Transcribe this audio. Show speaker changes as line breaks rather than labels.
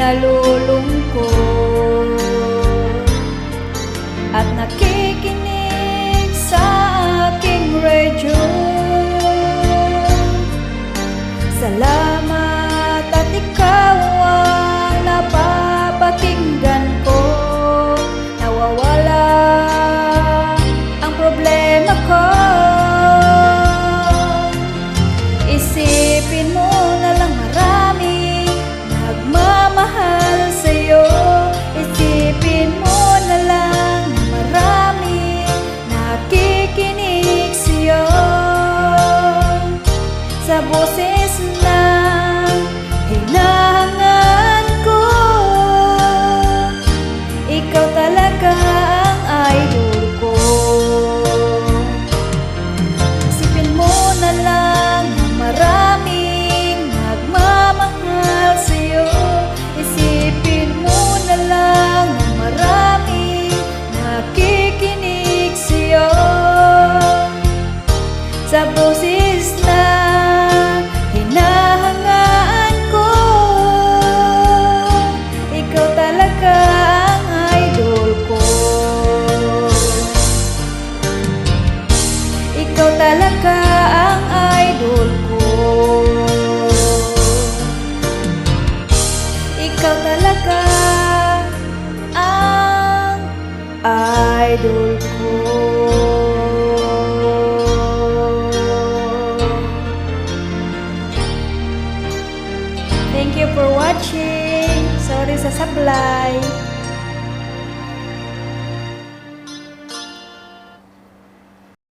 nalulungkot at nakikinig sa aking radyo. Salamat at ikaw ang napapakinggan ko. Nawawala ang problema ko. Isipin mo na lang maraming nagmamahal sa'yo. Isipin mo na lang na maraming nakikinig sa'yo. Sa boses na hinahangan ko, ikaw talaga ang idol ko. Isipin mo na lang na maraming nagmamahal sa'yo. Isipin mo na lang na maraming nakikinig sa'yo. Sa boses na hinahangaan ko, ikaw talaga ang idol ko. Ikaw talaga ang idol ko. Ikaw talaga ang idol ko. Thank you for watching. Sorry sa sablay.